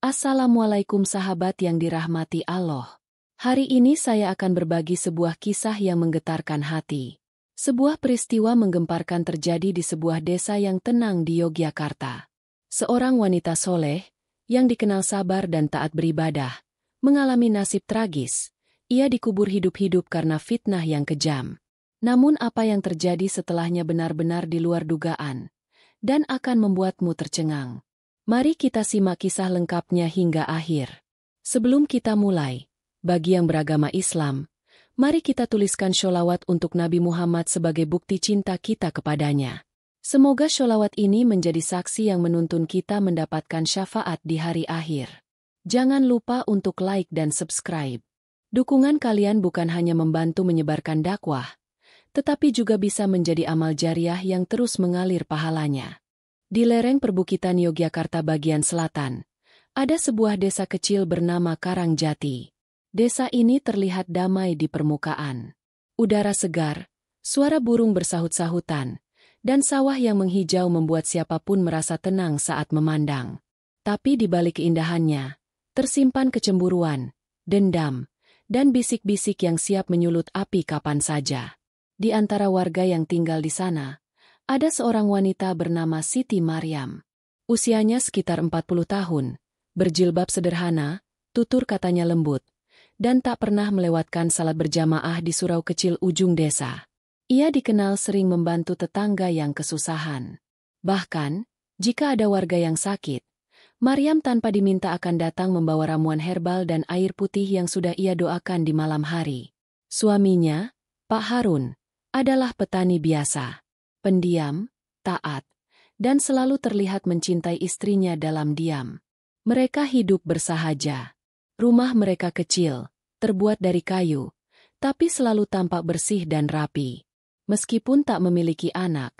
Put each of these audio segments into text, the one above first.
Assalamualaikum sahabat yang dirahmati Allah. Hari ini saya akan berbagi sebuah kisah yang menggetarkan hati. Sebuah peristiwa menggemparkan terjadi di sebuah desa yang tenang di Yogyakarta. Seorang wanita soleh, yang dikenal sabar dan taat beribadah, mengalami nasib tragis. Ia dikubur hidup-hidup karena fitnah yang kejam. Namun apa yang terjadi setelahnya benar-benar di luar dugaan, dan akan membuatmu tercengang. Mari kita simak kisah lengkapnya hingga akhir. Sebelum kita mulai, bagi yang beragama Islam, mari kita tuliskan sholawat untuk Nabi Muhammad sebagai bukti cinta kita kepadanya. Semoga sholawat ini menjadi saksi yang menuntun kita mendapatkan syafaat di hari akhir. Jangan lupa untuk like dan subscribe. Dukungan kalian bukan hanya membantu menyebarkan dakwah, tetapi juga bisa menjadi amal jariah yang terus mengalir pahalanya. Di lereng perbukitan Yogyakarta bagian selatan, ada sebuah desa kecil bernama Karangjati. Desa ini terlihat damai di permukaan. Udara segar, suara burung bersahut-sahutan, dan sawah yang menghijau membuat siapapun merasa tenang saat memandang. Tapi di balik keindahannya, tersimpan kecemburuan, dendam, dan bisik-bisik yang siap menyulut api kapan saja. Di antara warga yang tinggal di sana, ada seorang wanita bernama Siti Maryam. Usianya sekitar 40 tahun, berjilbab sederhana, tutur katanya lembut, dan tak pernah melewatkan salat berjamaah di surau kecil ujung desa. Ia dikenal sering membantu tetangga yang kesusahan. Bahkan, jika ada warga yang sakit, Maryam tanpa diminta akan datang membawa ramuan herbal dan air putih yang sudah ia doakan di malam hari. Suaminya, Pak Harun, adalah petani biasa. Pendiam, taat, dan selalu terlihat mencintai istrinya dalam diam. Mereka hidup bersahaja. Rumah mereka kecil, terbuat dari kayu, tapi selalu tampak bersih dan rapi. Meskipun tak memiliki anak,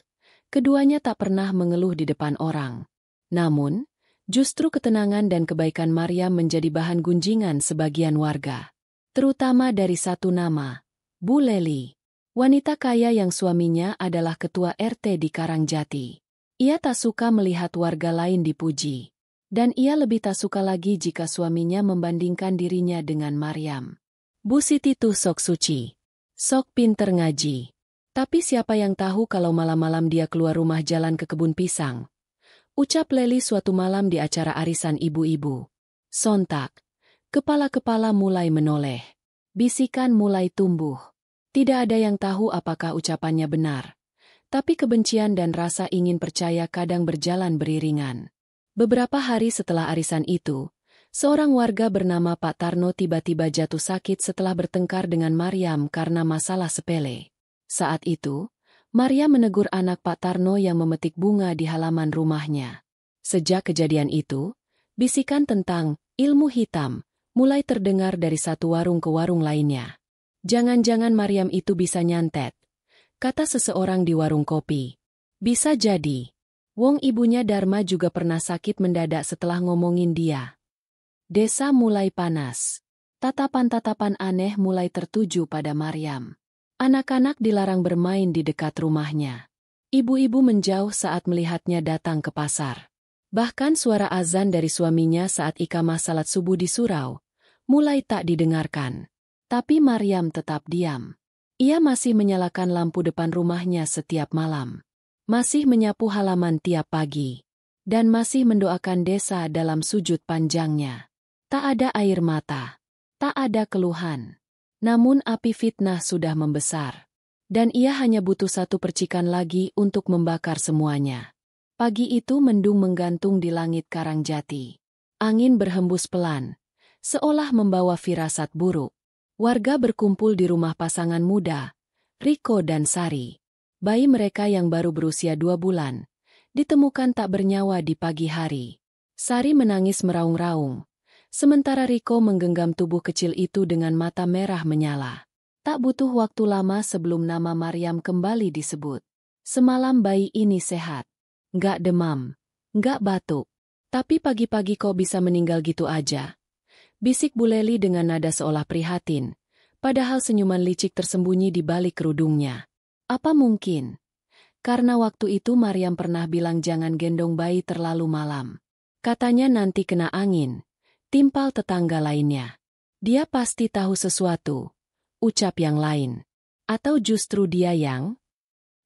keduanya tak pernah mengeluh di depan orang. Namun, justru ketenangan dan kebaikan Maryam menjadi bahan gunjingan sebagian warga. Terutama dari satu nama, Bu Leli. Wanita kaya yang suaminya adalah ketua RT di Karangjati. Ia tak suka melihat warga lain dipuji. Dan ia lebih tak suka lagi jika suaminya membandingkan dirinya dengan Maryam. Bu Siti tuh sok suci. Sok pinter ngaji. Tapi siapa yang tahu kalau malam-malam dia keluar rumah jalan ke kebun pisang. Ucap Leli suatu malam di acara arisan ibu-ibu. Sontak, kepala-kepala mulai menoleh. Bisikan mulai tumbuh. Tidak ada yang tahu apakah ucapannya benar. Tapi kebencian dan rasa ingin percaya kadang berjalan beriringan. Beberapa hari setelah arisan itu, seorang warga bernama Pak Tarno tiba-tiba jatuh sakit setelah bertengkar dengan Maryam karena masalah sepele. Saat itu, Maryam menegur anak Pak Tarno yang memetik bunga di halaman rumahnya. Sejak kejadian itu, bisikan tentang ilmu hitam mulai terdengar dari satu warung ke warung lainnya. Jangan-jangan Maryam itu bisa nyantet, kata seseorang di warung kopi. Bisa jadi. Wong ibunya Dharma juga pernah sakit mendadak setelah ngomongin dia. Desa mulai panas. Tatapan-tatapan aneh mulai tertuju pada Maryam. Anak-anak dilarang bermain di dekat rumahnya. Ibu-ibu menjauh saat melihatnya datang ke pasar. Bahkan suara azan dari suaminya saat iqamah salat subuh di surau mulai tak didengarkan. Tapi Maryam tetap diam. Ia masih menyalakan lampu depan rumahnya setiap malam. Masih menyapu halaman tiap pagi. Dan masih mendoakan desa dalam sujud panjangnya. Tak ada air mata. Tak ada keluhan. Namun api fitnah sudah membesar. Dan ia hanya butuh satu percikan lagi untuk membakar semuanya. Pagi itu mendung menggantung di langit Karangjati. Angin berhembus pelan, seolah membawa firasat buruk. Warga berkumpul di rumah pasangan muda, Riko dan Sari. Bayi mereka yang baru berusia 2 bulan, ditemukan tak bernyawa di pagi hari. Sari menangis meraung-raung, sementara Riko menggenggam tubuh kecil itu dengan mata merah menyala. Tak butuh waktu lama sebelum nama Maryam kembali disebut. Semalam bayi ini sehat. Nggak demam, nggak batuk. Tapi pagi-pagi kok bisa meninggal gitu aja? Bisik Bu Leli dengan nada seolah prihatin, padahal senyuman licik tersembunyi di balik kerudungnya. Apa mungkin? Karena waktu itu Maryam pernah bilang jangan gendong bayi terlalu malam. Katanya nanti kena angin, timpal tetangga lainnya. Dia pasti tahu sesuatu, ucap yang lain. Atau justru dia yang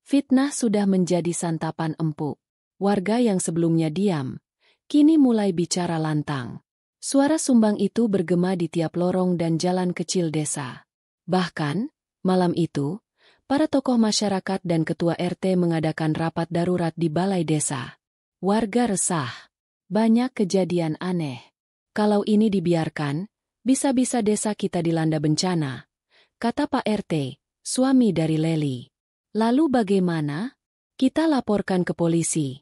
fitnah sudah menjadi santapan empuk. Warga yang sebelumnya diam, kini mulai bicara lantang. Suara sumbang itu bergema di tiap lorong dan jalan kecil desa. Bahkan, malam itu, para tokoh masyarakat dan ketua RT mengadakan rapat darurat di balai desa. Warga resah. Banyak kejadian aneh. Kalau ini dibiarkan, bisa-bisa desa kita dilanda bencana, kata Pak RT, suami dari Leli. Lalu bagaimana? Kita laporkan ke polisi,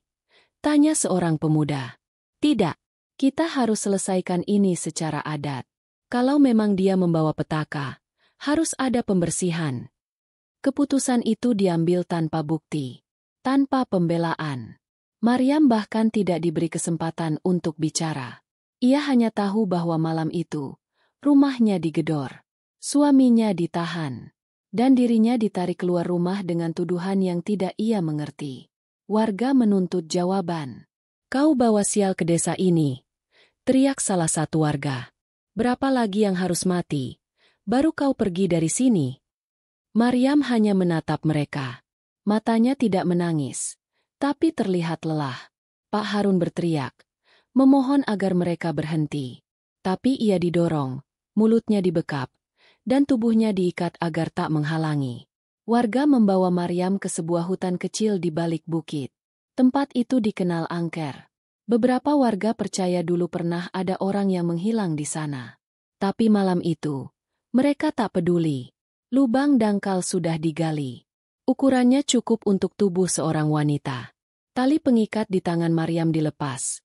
tanya seorang pemuda. Tidak, kita harus selesaikan ini secara adat. Kalau memang dia membawa petaka, harus ada pembersihan. Keputusan itu diambil tanpa bukti, tanpa pembelaan. Maryam bahkan tidak diberi kesempatan untuk bicara. Ia hanya tahu bahwa malam itu, rumahnya digedor, suaminya ditahan, dan dirinya ditarik keluar rumah dengan tuduhan yang tidak ia mengerti. Warga menuntut jawaban. Kau bawa sial ke desa ini, teriak salah satu warga. Berapa lagi yang harus mati, baru kau pergi dari sini? Maryam hanya menatap mereka. Matanya tidak menangis, tapi terlihat lelah. Pak Harun berteriak, memohon agar mereka berhenti. Tapi ia didorong, mulutnya dibekap, dan tubuhnya diikat agar tak menghalangi. Warga membawa Maryam ke sebuah hutan kecil di balik bukit. Tempat itu dikenal angker. Beberapa warga percaya dulu pernah ada orang yang menghilang di sana. Tapi malam itu, mereka tak peduli. Lubang dangkal sudah digali. Ukurannya cukup untuk tubuh seorang wanita. Tali pengikat di tangan Maryam dilepas,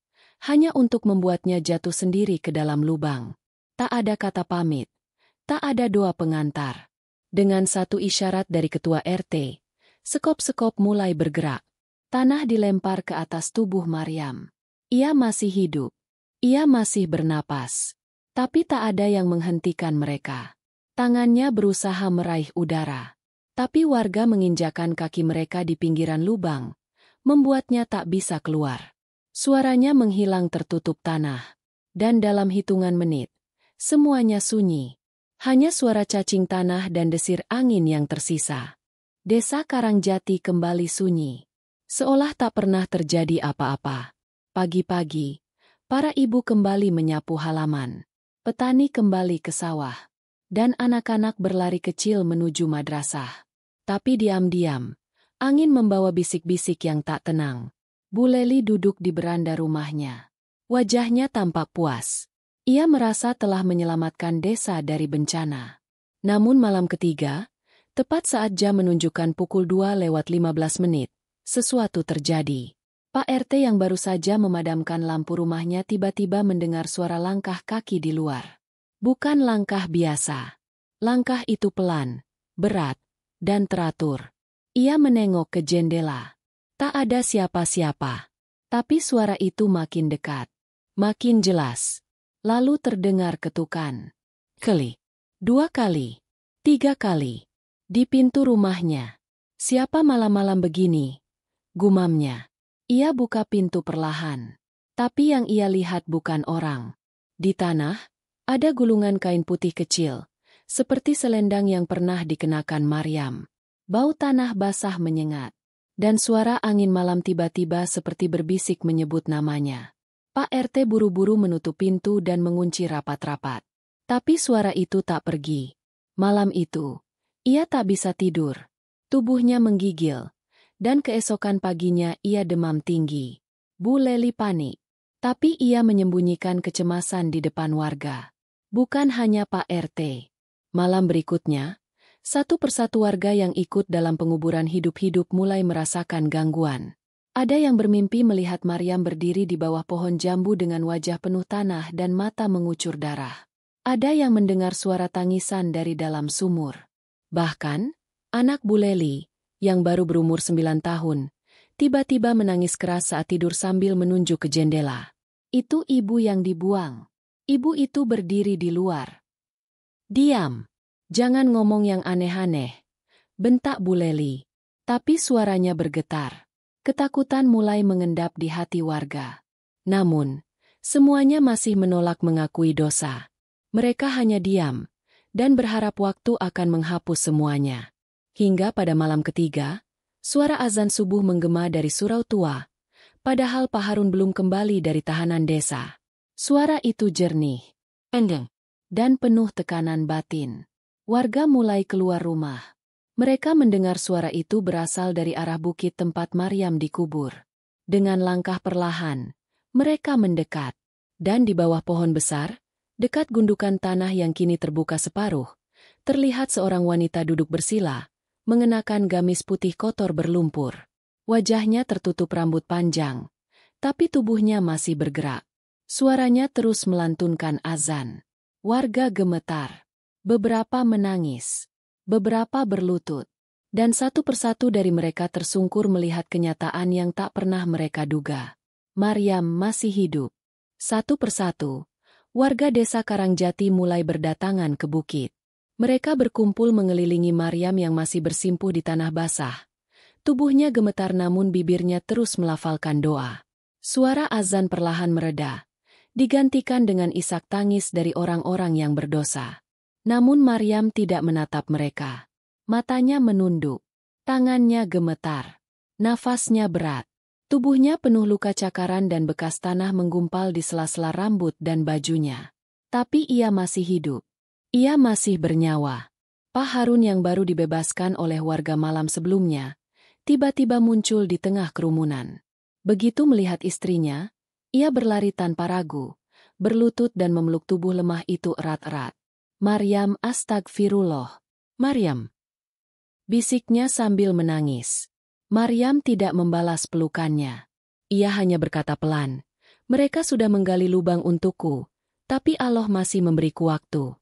hanya untuk membuatnya jatuh sendiri ke dalam lubang. Tak ada kata pamit, tak ada doa pengantar. Dengan satu isyarat dari ketua RT, sekop-sekop mulai bergerak. Tanah dilempar ke atas tubuh Maryam. Ia masih hidup. Ia masih bernapas. Tapi tak ada yang menghentikan mereka. Tangannya berusaha meraih udara. Tapi warga menginjakan kaki mereka di pinggiran lubang, membuatnya tak bisa keluar. Suaranya menghilang tertutup tanah. Dan dalam hitungan menit, semuanya sunyi. Hanya suara cacing tanah dan desir angin yang tersisa. Desa Karangjati kembali sunyi. Seolah tak pernah terjadi apa-apa. Pagi-pagi, para ibu kembali menyapu halaman. Petani kembali ke sawah. Dan anak-anak berlari kecil menuju madrasah. Tapi diam-diam, angin membawa bisik-bisik yang tak tenang. Bu Leli duduk di beranda rumahnya. Wajahnya tampak puas. Ia merasa telah menyelamatkan desa dari bencana. Namun malam ketiga, tepat saat jam menunjukkan pukul 2:15, sesuatu terjadi. Pak RT yang baru saja memadamkan lampu rumahnya tiba-tiba mendengar suara langkah kaki di luar. Bukan langkah biasa. Langkah itu pelan, berat, dan teratur. Ia menengok ke jendela. Tak ada siapa-siapa. Tapi suara itu makin dekat. Makin jelas. Lalu terdengar ketukan. Kali. 2 kali. 3 kali. Di pintu rumahnya. Siapa malam-malam begini? Gumamnya. Ia buka pintu perlahan. Tapi yang ia lihat bukan orang. Di tanah, ada gulungan kain putih kecil, seperti selendang yang pernah dikenakan Maryam. Bau tanah basah menyengat, dan suara angin malam tiba-tiba seperti berbisik menyebut namanya. Pak RT buru-buru menutup pintu dan mengunci rapat-rapat. Tapi suara itu tak pergi. Malam itu, ia tak bisa tidur. Tubuhnya menggigil, dan keesokan paginya ia demam tinggi. Bu Leli panik, tapi ia menyembunyikan kecemasan di depan warga. Bukan hanya Pak RT. Malam berikutnya, satu persatu warga yang ikut dalam penguburan hidup-hidup mulai merasakan gangguan. Ada yang bermimpi melihat Maryam berdiri di bawah pohon jambu dengan wajah penuh tanah dan mata mengucur darah. Ada yang mendengar suara tangisan dari dalam sumur. Bahkan, anak Bu Leli, yang baru berumur 9 tahun, tiba-tiba menangis keras saat tidur sambil menunjuk ke jendela. Itu ibu yang dibuang. Ibu itu berdiri di luar. Diam. Jangan ngomong yang aneh-aneh, bentak Bu Leli. Tapi suaranya bergetar. Ketakutan mulai mengendap di hati warga. Namun, Semuanya masih menolak mengakui dosa. Mereka hanya diam dan berharap waktu akan menghapus semuanya. Hingga pada malam ketiga, suara azan subuh menggema dari surau tua, padahal Pak Harun belum kembali dari tahanan desa. Suara itu jernih, endeng, dan penuh tekanan batin. Warga mulai keluar rumah. Mereka mendengar suara itu berasal dari arah bukit tempat Maryam dikubur. Dengan langkah perlahan, mereka mendekat. Dan di bawah pohon besar, dekat gundukan tanah yang kini terbuka separuh, terlihat seorang wanita duduk bersila, mengenakan gamis putih kotor berlumpur. Wajahnya tertutup rambut panjang, tapi tubuhnya masih bergerak. Suaranya terus melantunkan azan. Warga gemetar. Beberapa menangis. Beberapa berlutut. Dan satu persatu dari mereka tersungkur melihat kenyataan yang tak pernah mereka duga. Maryam masih hidup. Satu persatu, warga desa Karangjati mulai berdatangan ke bukit. Mereka berkumpul mengelilingi Maryam yang masih bersimpuh di tanah basah. Tubuhnya gemetar namun bibirnya terus melafalkan doa. Suara azan perlahan mereda, digantikan dengan isak tangis dari orang-orang yang berdosa. Namun Maryam tidak menatap mereka. Matanya menunduk, tangannya gemetar, nafasnya berat. Tubuhnya penuh luka cakaran dan bekas tanah menggumpal di sela-sela rambut dan bajunya. Tapi ia masih hidup. Ia masih bernyawa. Pak Harun yang baru dibebaskan oleh warga malam sebelumnya, tiba-tiba muncul di tengah kerumunan. Begitu melihat istrinya, ia berlari tanpa ragu, berlutut dan memeluk tubuh lemah itu erat-erat. Maryam, astagfirullah. Maryam, bisiknya sambil menangis. Maryam tidak membalas pelukannya. Ia hanya berkata pelan, mereka sudah menggali lubang untukku, tapi Allah masih memberiku waktu.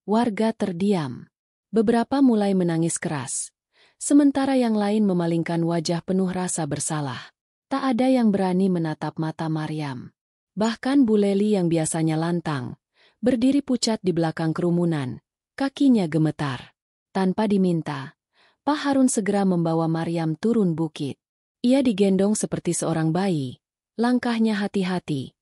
Warga terdiam. Beberapa mulai menangis keras, sementara yang lain memalingkan wajah penuh rasa bersalah. Tak ada yang berani menatap mata Maryam. Bahkan Bu Leli yang biasanya lantang, berdiri pucat di belakang kerumunan, kakinya gemetar. Tanpa diminta, Pak Harun segera membawa Maryam turun bukit. Ia digendong seperti seorang bayi, langkahnya hati-hati,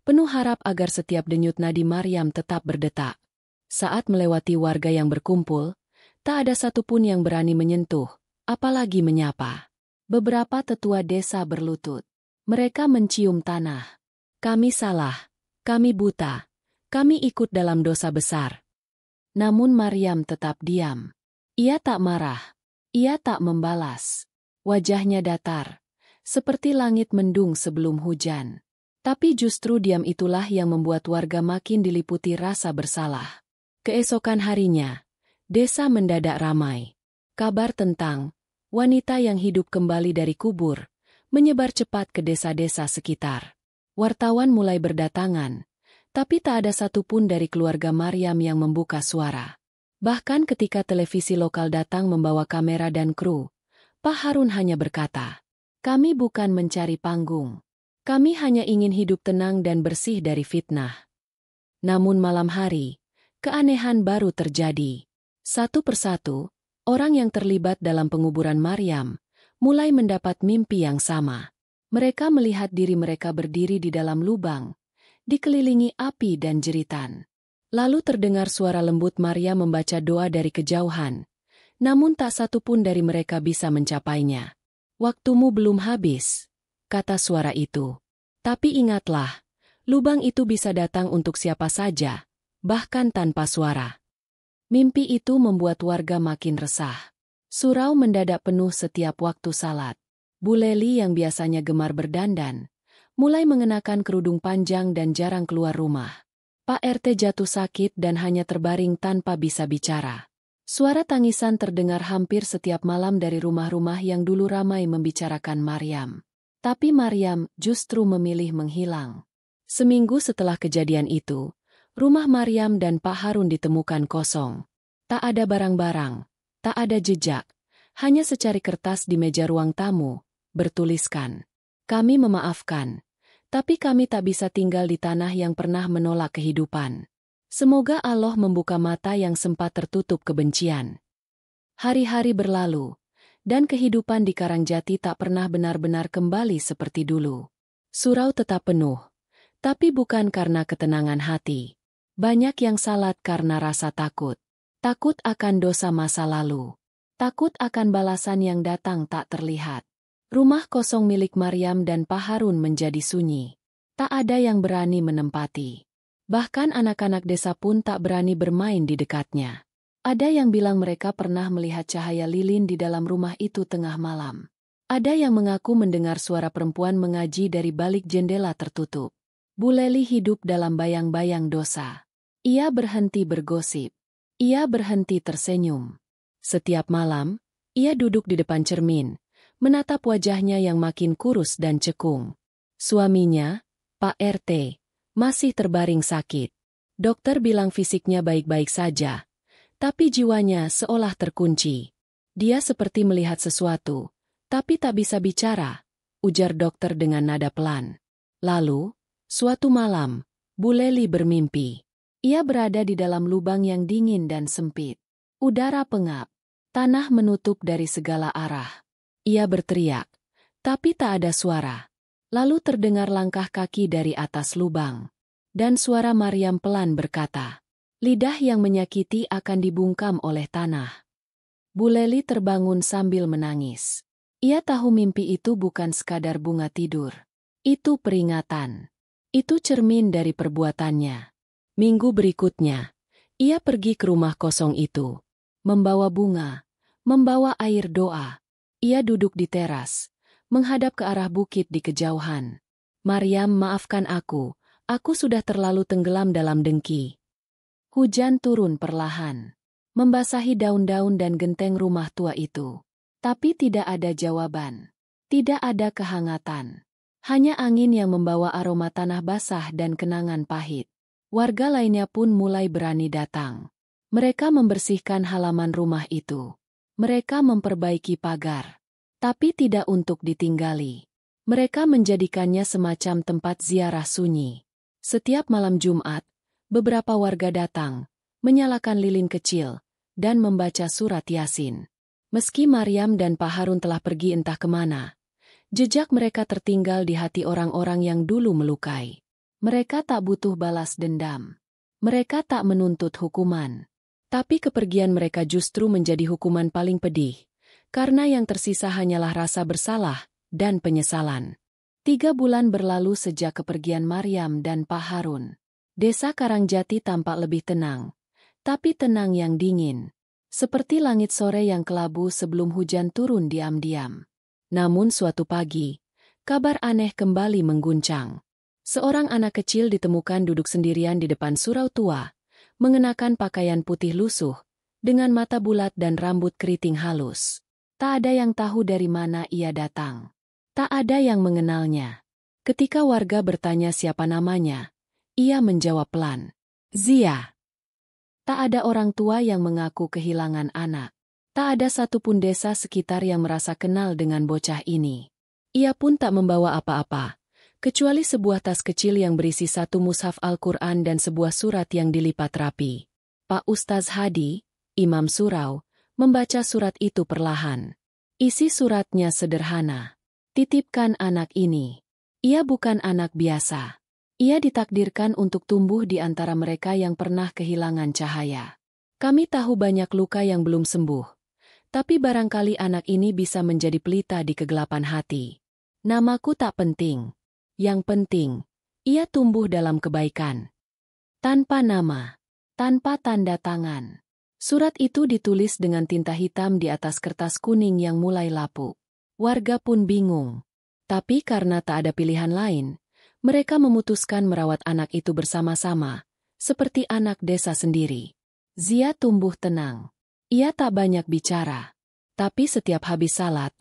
penuh harap agar setiap denyut nadi Maryam tetap berdetak. Saat melewati warga yang berkumpul, tak ada satupun yang berani menyentuh, apalagi menyapa. Beberapa tetua desa berlutut. Mereka mencium tanah. Kami salah, kami buta, kami ikut dalam dosa besar. Namun Maryam tetap diam. Ia tak marah, ia tak membalas. Wajahnya datar, seperti langit mendung sebelum hujan. Tapi justru diam itulah yang membuat warga makin diliputi rasa bersalah. Keesokan harinya, desa mendadak ramai. Kabar tentang wanita yang hidup kembali dari kubur menyebar cepat ke desa-desa sekitar. Wartawan mulai berdatangan, tapi tak ada satupun dari keluarga Maryam yang membuka suara. Bahkan ketika televisi lokal datang membawa kamera dan kru, Pak Harun hanya berkata, "Kami bukan mencari panggung. Kami hanya ingin hidup tenang dan bersih dari fitnah." Namun malam hari, keanehan baru terjadi. Satu persatu, orang yang terlibat dalam penguburan Maryam mulai mendapat mimpi yang sama. Mereka melihat diri mereka berdiri di dalam lubang, dikelilingi api dan jeritan. Lalu terdengar suara lembut Maryam membaca doa dari kejauhan, namun tak satu pun dari mereka bisa mencapainya. "Waktumu belum habis," kata suara itu. "Tapi ingatlah, lubang itu bisa datang untuk siapa saja, bahkan tanpa suara." Mimpi itu membuat warga makin resah. Surau mendadak penuh setiap waktu salat. Bu Leli yang biasanya gemar berdandan, mulai mengenakan kerudung panjang dan jarang keluar rumah. Pak RT jatuh sakit dan hanya terbaring tanpa bisa bicara. Suara tangisan terdengar hampir setiap malam dari rumah-rumah yang dulu ramai membicarakan Maryam. Tapi Maryam justru memilih menghilang. Seminggu setelah kejadian itu, rumah Maryam dan Pak Harun ditemukan kosong. Tak ada barang-barang, tak ada jejak, hanya secari kertas di meja ruang tamu, bertuliskan, "Kami memaafkan, tapi kami tak bisa tinggal di tanah yang pernah menolak kehidupan. Semoga Allah membuka mata yang sempat tertutup kebencian." Hari-hari berlalu, dan kehidupan di Karangjati tak pernah benar-benar kembali seperti dulu. Surau tetap penuh, Tapi bukan karena ketenangan hati. Banyak yang salat karena rasa takut. Takut akan dosa masa lalu. Takut akan balasan yang datang tak terlihat. Rumah kosong milik Maryam dan Pak Harun menjadi sunyi. Tak ada yang berani menempati. Bahkan anak-anak desa pun tak berani bermain di dekatnya. Ada yang bilang mereka pernah melihat cahaya lilin di dalam rumah itu tengah malam. Ada yang mengaku mendengar suara perempuan mengaji dari balik jendela tertutup. Bu Leli hidup dalam bayang-bayang dosa. Ia berhenti bergosip. Ia berhenti tersenyum. Setiap malam, ia duduk di depan cermin, menatap wajahnya yang makin kurus dan cekung. Suaminya, Pak RT, masih terbaring sakit. Dokter bilang fisiknya baik-baik saja, tapi jiwanya seolah terkunci. Dia seperti melihat sesuatu, tapi tak bisa bicara, ujar dokter dengan nada pelan. Lalu, suatu malam, Bu Leli bermimpi. Ia berada di dalam lubang yang dingin dan sempit. Udara pengap. Tanah menutup dari segala arah. Ia berteriak, tapi tak ada suara. Lalu terdengar langkah kaki dari atas lubang. Dan suara Maryam pelan berkata, "Lidah yang menyakiti akan dibungkam oleh tanah." Bu Leli terbangun sambil menangis. Ia tahu mimpi itu bukan sekadar bunga tidur. Itu peringatan. Itu cermin dari perbuatannya. Minggu berikutnya, ia pergi ke rumah kosong itu. Membawa bunga, membawa air doa. Ia duduk di teras, menghadap ke arah bukit di kejauhan. "Maryam, maafkan aku sudah terlalu tenggelam dalam dengki." Hujan turun perlahan, membasahi daun-daun dan genteng rumah tua itu. Tapi tidak ada jawaban. Tidak ada kehangatan. Hanya angin yang membawa aroma tanah basah dan kenangan pahit. Warga lainnya pun mulai berani datang. Mereka membersihkan halaman rumah itu. Mereka memperbaiki pagar. Tapi tidak untuk ditinggali. Mereka menjadikannya semacam tempat ziarah sunyi. Setiap malam Jumat, beberapa warga datang, menyalakan lilin kecil, dan membaca surat Yasin. Meski Maryam dan Pak Harun telah pergi entah kemana, jejak mereka tertinggal di hati orang-orang yang dulu melukai. Mereka tak butuh balas dendam. Mereka tak menuntut hukuman. Tapi kepergian mereka justru menjadi hukuman paling pedih, karena yang tersisa hanyalah rasa bersalah dan penyesalan. 3 bulan berlalu sejak kepergian Maryam dan Pak Harun. Desa Karangjati tampak lebih tenang, tapi tenang yang dingin. Seperti langit sore yang kelabu sebelum hujan turun diam-diam. Namun suatu pagi, kabar aneh kembali mengguncang. Seorang anak kecil ditemukan duduk sendirian di depan surau tua, mengenakan pakaian putih lusuh, dengan mata bulat dan rambut keriting halus. Tak ada yang tahu dari mana ia datang. Tak ada yang mengenalnya. Ketika warga bertanya siapa namanya, ia menjawab pelan, "Zia." Tak ada orang tua yang mengaku kehilangan anak. Tak ada satupun desa sekitar yang merasa kenal dengan bocah ini. Ia pun tak membawa apa-apa, kecuali sebuah tas kecil yang berisi 1 mushaf Al-Quran dan sebuah surat yang dilipat rapi. Pak Ustaz Hadi, Imam Surau, membaca surat itu perlahan. Isi suratnya sederhana. "Titipkan anak ini. Ia bukan anak biasa. Ia ditakdirkan untuk tumbuh di antara mereka yang pernah kehilangan cahaya. Kami tahu banyak luka yang belum sembuh, tapi barangkali anak ini bisa menjadi pelita di kegelapan hati. Namaku tak penting. Yang penting, ia tumbuh dalam kebaikan. Tanpa nama, tanpa tanda tangan." Surat itu ditulis dengan tinta hitam di atas kertas kuning yang mulai lapuk. Warga pun bingung. Tapi karena tak ada pilihan lain, mereka memutuskan merawat anak itu bersama-sama, seperti anak desa sendiri. Zia tumbuh tenang. Ia tak banyak bicara. Tapi setiap habis salat,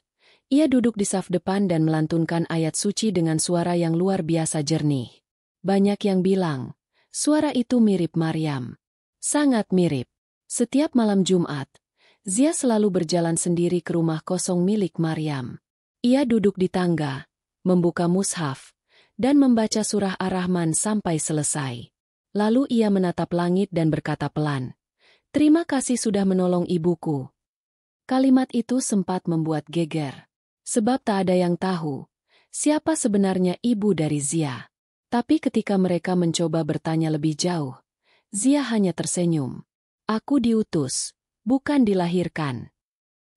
ia duduk di saf depan dan melantunkan ayat suci dengan suara yang luar biasa jernih. Banyak yang bilang, suara itu mirip Maryam. Sangat mirip. Setiap malam Jumat, Zia selalu berjalan sendiri ke rumah kosong milik Maryam. Ia duduk di tangga, membuka mushaf, dan membaca surah Ar-Rahman sampai selesai. Lalu ia menatap langit dan berkata pelan, "Terima kasih sudah menolong ibuku." Kalimat itu sempat membuat geger. Sebab tak ada yang tahu siapa sebenarnya ibu dari Zia. Tapi ketika mereka mencoba bertanya lebih jauh, Zia hanya tersenyum. Aku diutus, bukan dilahirkan.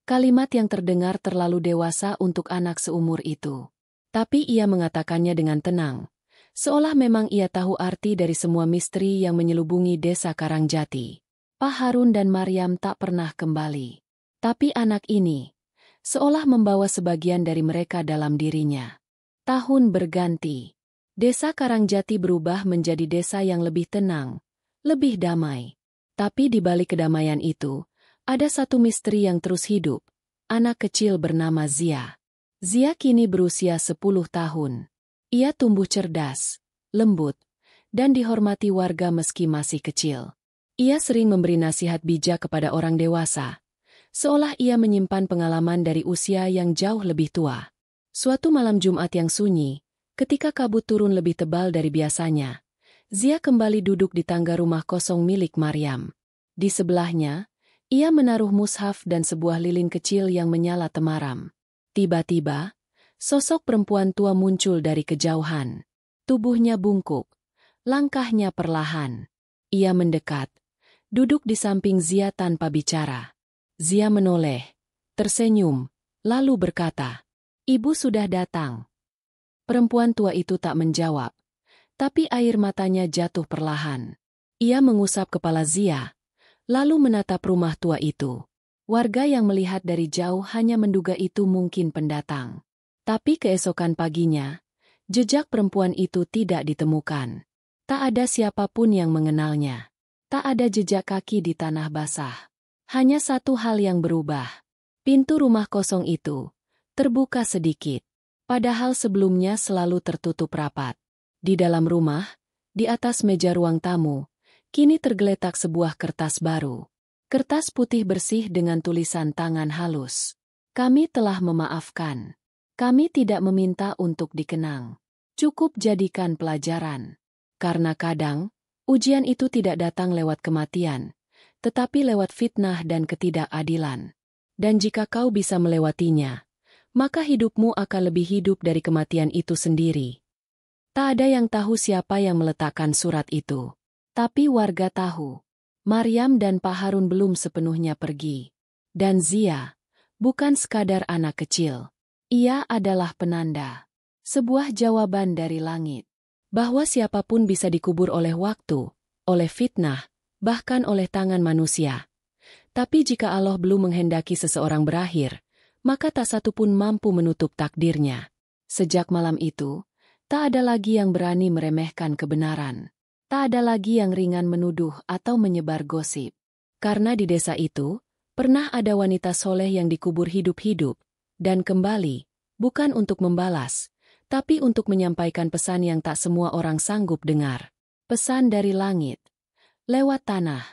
Kalimat yang terdengar terlalu dewasa untuk anak seumur itu. Tapi ia mengatakannya dengan tenang, seolah memang ia tahu arti dari semua misteri yang menyelubungi desa Karangjati. Pak Harun dan Maryam tak pernah kembali. Tapi anak ini, seolah membawa sebagian dari mereka dalam dirinya. Tahun berganti. Desa Karangjati berubah menjadi desa yang lebih tenang, lebih damai. Tapi di balik kedamaian itu, ada satu misteri yang terus hidup. Anak kecil bernama Zia. Zia kini berusia 10 tahun. Ia tumbuh cerdas, lembut, dan dihormati warga meski masih kecil. Ia sering memberi nasihat bijak kepada orang dewasa, seolah ia menyimpan pengalaman dari usia yang jauh lebih tua. Suatu malam Jumat yang sunyi, ketika kabut turun lebih tebal dari biasanya, Zia kembali duduk di tangga rumah kosong milik Maryam. Di sebelahnya, ia menaruh mushaf dan sebuah lilin kecil yang menyala temaram. Tiba-tiba, sosok perempuan tua muncul dari kejauhan. Tubuhnya bungkuk, langkahnya perlahan. Ia mendekat, duduk di samping Zia tanpa bicara. Zia menoleh, tersenyum, lalu berkata, "Ibu sudah datang." Perempuan tua itu tak menjawab, tapi air matanya jatuh perlahan. Ia mengusap kepala Zia, lalu menatap rumah tua itu. Warga yang melihat dari jauh hanya menduga itu mungkin pendatang. Tapi keesokan paginya, jejak perempuan itu tidak ditemukan. Tak ada siapapun yang mengenalnya. Tak ada jejak kaki di tanah basah. Hanya satu hal yang berubah. Pintu rumah kosong itu terbuka sedikit, padahal sebelumnya selalu tertutup rapat. Di dalam rumah, di atas meja ruang tamu, kini tergeletak sebuah kertas baru. Kertas putih bersih dengan tulisan tangan halus. Kami telah memaafkan. Kami tidak meminta untuk dikenang. Cukup jadikan pelajaran. Karena kadang, ujian itu tidak datang lewat kematian, tetapi lewat fitnah dan ketidakadilan. Dan jika kau bisa melewatinya, maka hidupmu akan lebih hidup dari kematian itu sendiri. Tak ada yang tahu siapa yang meletakkan surat itu. Tapi warga tahu. Maryam dan Pak Harun belum sepenuhnya pergi. Dan Zia, bukan sekadar anak kecil. Ia adalah penanda. Sebuah jawaban dari langit. Bahwa siapapun bisa dikubur oleh waktu, oleh fitnah, bahkan oleh tangan manusia. Tapi jika Allah belum menghendaki seseorang berakhir, maka tak satu pun mampu menutup takdirnya. Sejak malam itu, tak ada lagi yang berani meremehkan kebenaran. Tak ada lagi yang ringan menuduh atau menyebar gosip. Karena di desa itu, pernah ada wanita soleh yang dikubur hidup-hidup, dan kembali, bukan untuk membalas, tapi untuk menyampaikan pesan yang tak semua orang sanggup dengar. Pesan dari langit, lewat tanah,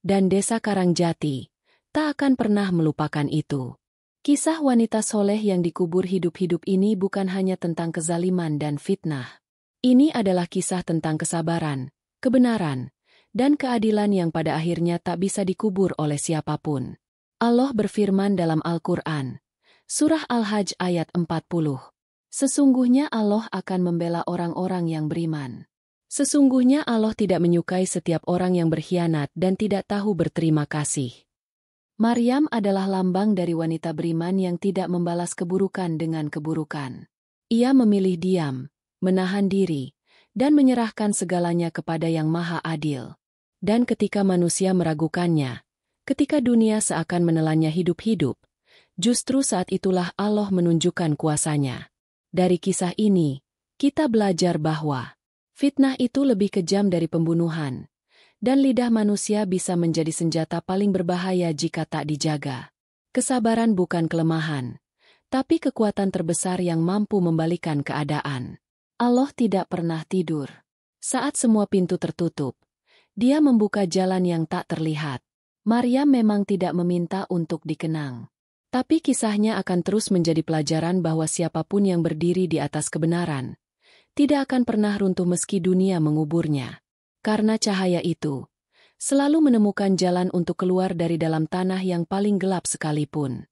dan desa Karangjati, tak akan pernah melupakan itu. Kisah wanita soleh yang dikubur hidup-hidup ini bukan hanya tentang kezaliman dan fitnah. Ini adalah kisah tentang kesabaran, kebenaran, dan keadilan yang pada akhirnya tak bisa dikubur oleh siapapun. Allah berfirman dalam Al-Quran, Surah Al-Hajj ayat 40. Sesungguhnya Allah akan membela orang-orang yang beriman. Sesungguhnya Allah tidak menyukai setiap orang yang berkhianat dan tidak tahu berterima kasih. Maryam adalah lambang dari wanita beriman yang tidak membalas keburukan dengan keburukan. Ia memilih diam, menahan diri, dan menyerahkan segalanya kepada Yang Maha Adil. Dan ketika manusia meragukannya, ketika dunia seakan menelannya hidup-hidup, justru saat itulah Allah menunjukkan kuasanya. Dari kisah ini, kita belajar bahwa fitnah itu lebih kejam dari pembunuhan, dan lidah manusia bisa menjadi senjata paling berbahaya jika tak dijaga. Kesabaran bukan kelemahan, tapi kekuatan terbesar yang mampu membalikan keadaan. Allah tidak pernah tidur. Saat semua pintu tertutup, Dia membuka jalan yang tak terlihat. Maryam memang tidak meminta untuk dikenang. Tapi kisahnya akan terus menjadi pelajaran bahwa siapapun yang berdiri di atas kebenaran, tidak akan pernah runtuh meski dunia menguburnya. Karena cahaya itu selalu menemukan jalan untuk keluar dari dalam tanah yang paling gelap sekalipun.